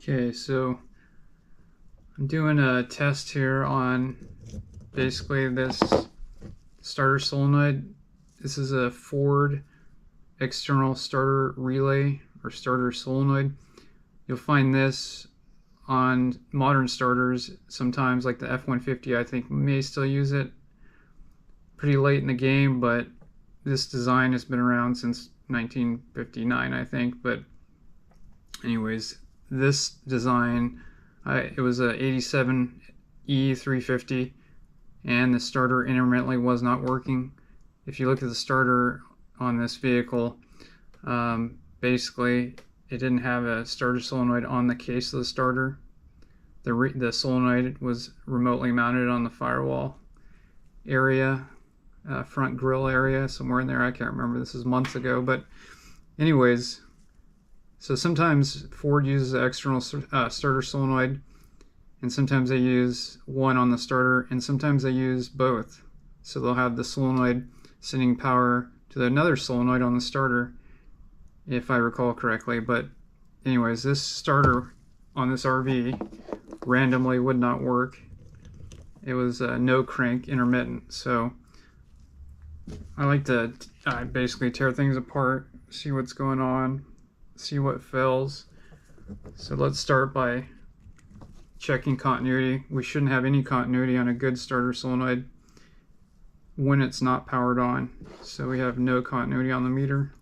Okay, so I'm doing a test here on basically this starter solenoid. This is a Ford external starter relay or starter solenoid. You'll find this on modern starters sometimes, like the F-150 I think may still use it pretty late in the game, but this design has been around since 1959 I think. But anyways, this design, it was a 87 E350, and the starter intermittently was not working. If you look at the starter on this vehicle, basically it didn't have a starter solenoid on the case of the starter. The solenoid was remotely mounted on the firewall area, front grill area, somewhere in there. I can't remember. This is months ago, but anyways, so sometimes Ford uses an external starter solenoid, and sometimes they use one on the starter, and sometimes they use both. So they'll have the solenoid sending power to another solenoid on the starter, if I recall correctly. But anyways, this starter on this RV randomly would not work. It was no crank intermittent. So I like to basically tear things apart, see what's going on, see what fails. So let's start by checking continuity. We shouldn't have any continuity on a good starter solenoid when it's not powered on. So we have no continuity on the meter.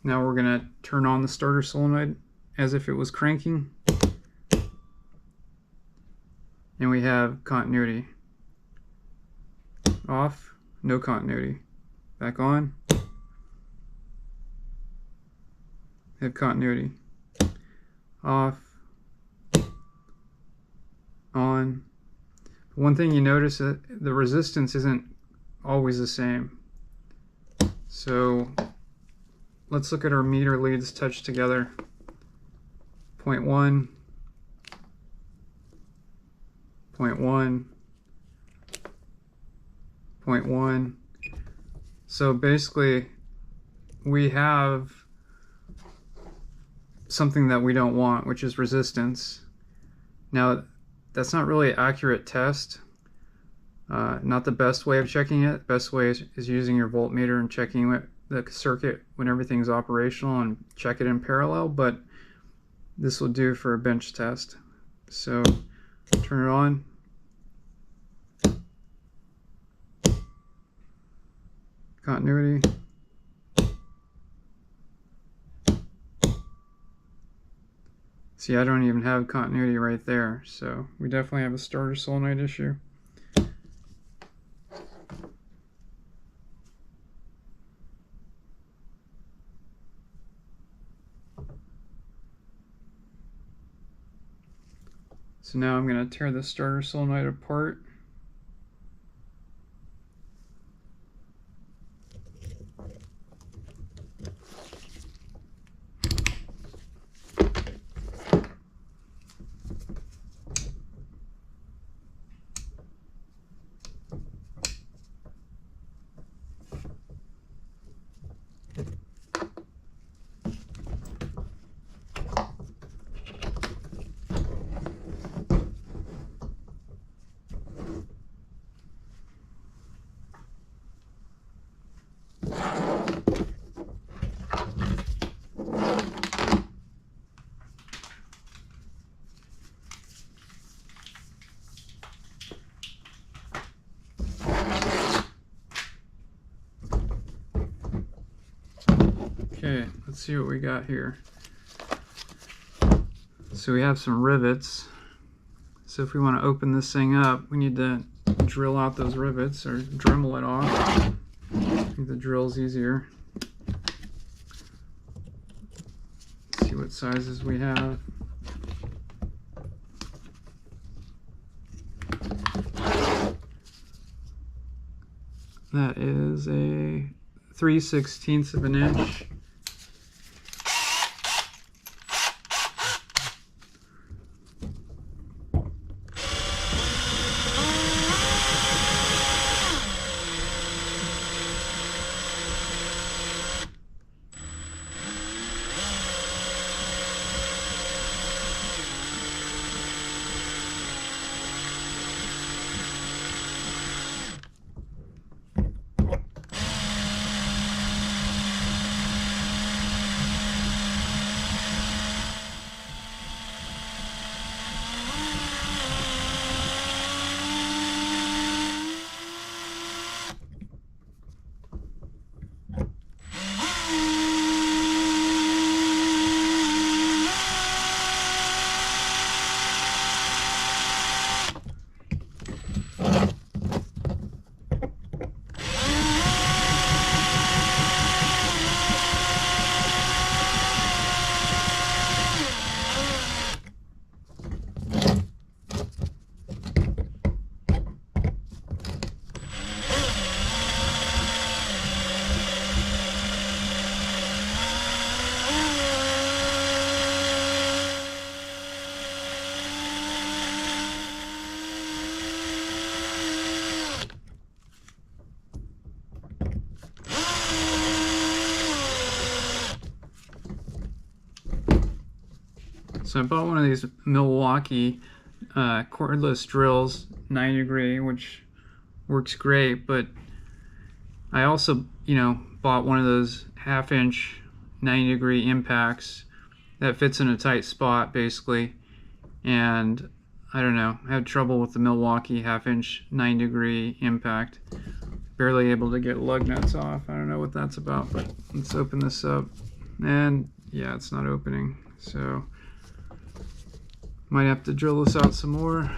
Now we're going to turn on the starter solenoid as if it was cranking, and we have continuity. Off, no continuity. Back on, have continuity. Off, on. One thing you notice that the resistance isn't always the same. So let's look at our meter leads touched together. 0.1, 0.1, 0.1. So basically we have something that we don't want, which is resistance. Now that's not really an accurate test. Not the best way of checking it. Best way is using your voltmeter and checking the circuit when everything's operational, and check it in parallel, but this will do for a bench test. So turn it on. Continuity. See, I don't even have continuity right there, so we definitely have a starter solenoid issue. So now I'm going to tear the starter solenoid apart. Okay, let's see what we got here. So we have some rivets. So if we want to open this thing up, we need to drill out those rivets or Dremel it off. I think the drill's easier. Let's see what sizes we have. That is a 3/16 of an inch. So I bought one of these Milwaukee cordless drills, 9-degree, which works great, but I also, bought one of those 1/2-inch 90-degree impacts that fits in a tight spot basically, and I don't know, I had trouble with the Milwaukee 1/2-inch 9-degree impact. Barely able to get lug nuts off. I don't know what that's about, but let's open this up. And yeah, it's not opening, so might have to drill this out some more.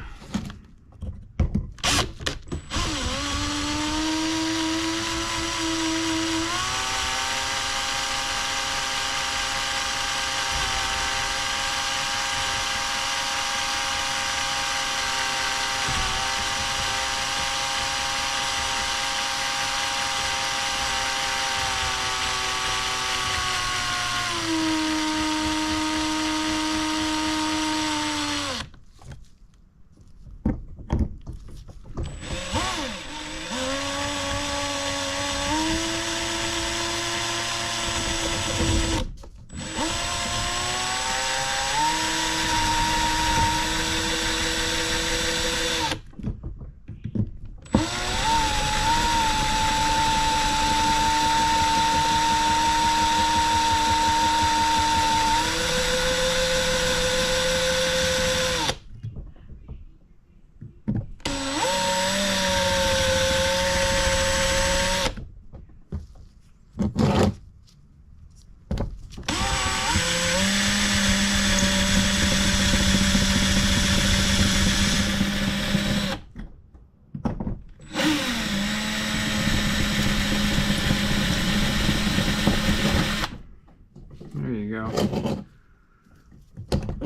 There you go.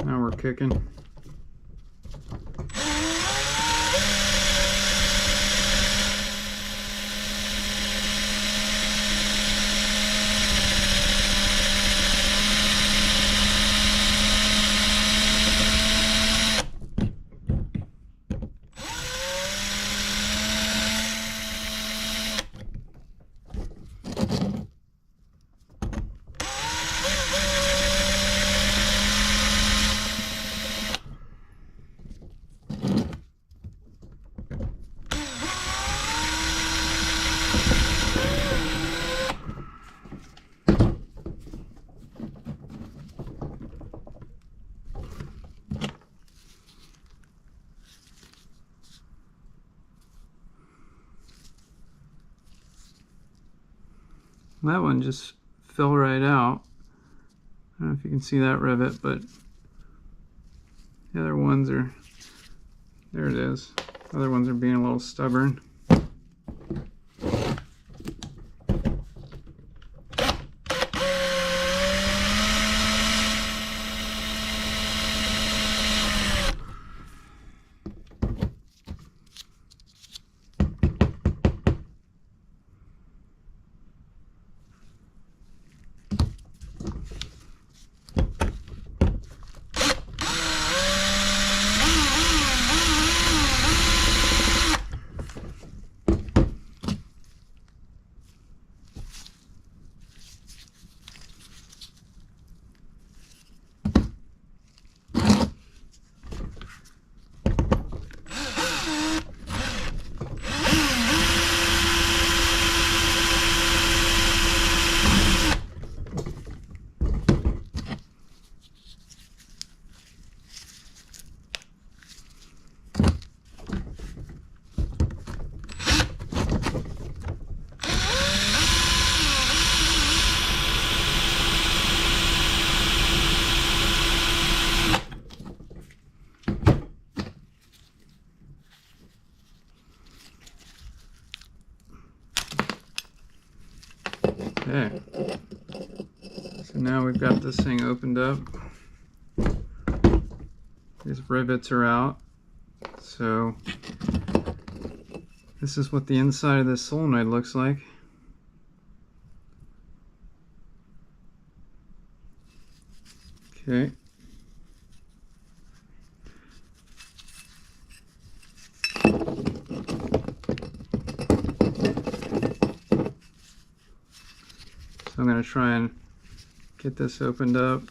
Now we're kicking. That one just fell right out. I don't know if you can see that rivet, but the other ones are, there it is. The other ones are being a little stubborn. Okay, so now we've got this thing opened up. These rivets are out. So this is what the inside of this solenoid looks like. Okay. So I'm going to try and get this opened up.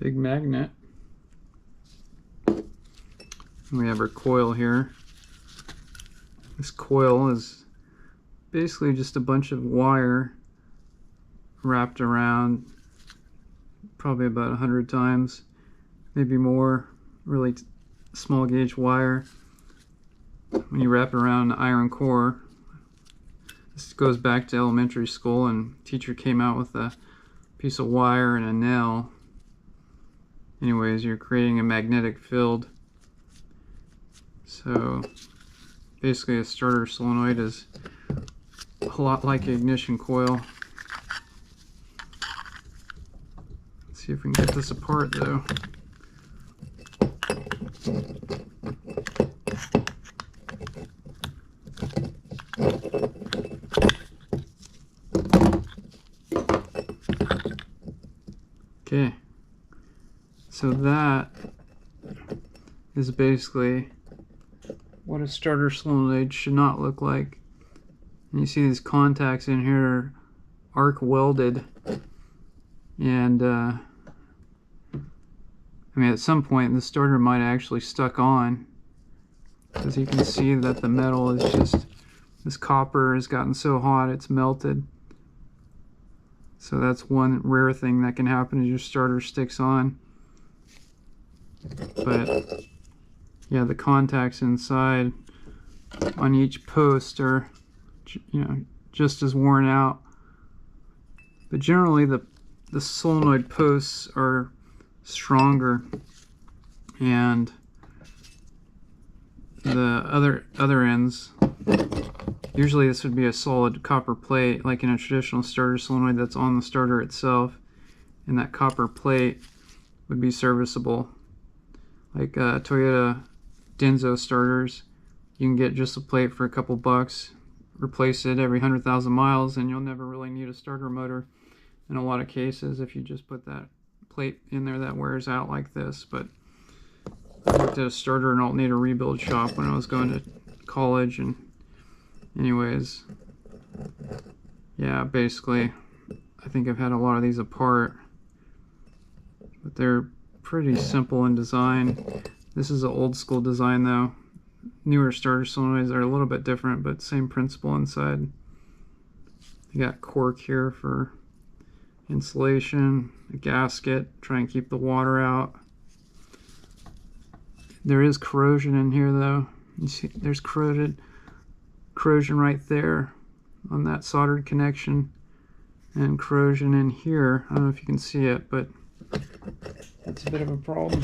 big magnet. And we have our coil here. This coil is basically just a bunch of wire wrapped around probably about 100 times, maybe more, really small gauge wire. When you wrap it around an iron core, this goes back to elementary school, and teacher came out with a piece of wire and a nail. Anyways, you're creating a magnetic field. So basically a starter solenoid is a lot like an ignition coil. Let's see if we can get this apart though. Okay, so that is basically what a starter solenoid should not look like. And you see these contacts in here are arc welded, and I mean at some point the starter might have actually stuck on, because you can see that the metal is just, this copper has gotten so hot it's melted. So that's one rare thing that can happen, is your starter sticks on. But yeah, the contacts inside on each post are, you know, just as worn out. But generally the solenoid posts are stronger, and the other ends, usually this would be a solid copper plate like in a traditional starter solenoid that's on the starter itself, and that copper plate would be serviceable. Like Toyota Denso starters, you can get just a plate for a couple bucks, replace it every 100,000 miles, and you'll never really need a starter motor in a lot of cases if you just put that plate in there that wears out like this. But I worked at a starter and alternator rebuild shop when I was going to college, and anyways, yeah, basically I think I've had a lot of these apart, but they're pretty simple in design. This is an old school design though. Newer starter solenoids are a little bit different, but same principle inside. You got cork here for insulation, a gasket, try and keep the water out. There is corrosion in here though. You see there's corrosion right there on that soldered connection, and corrosion in here. I don't know if you can see it, but that's a bit of a problem.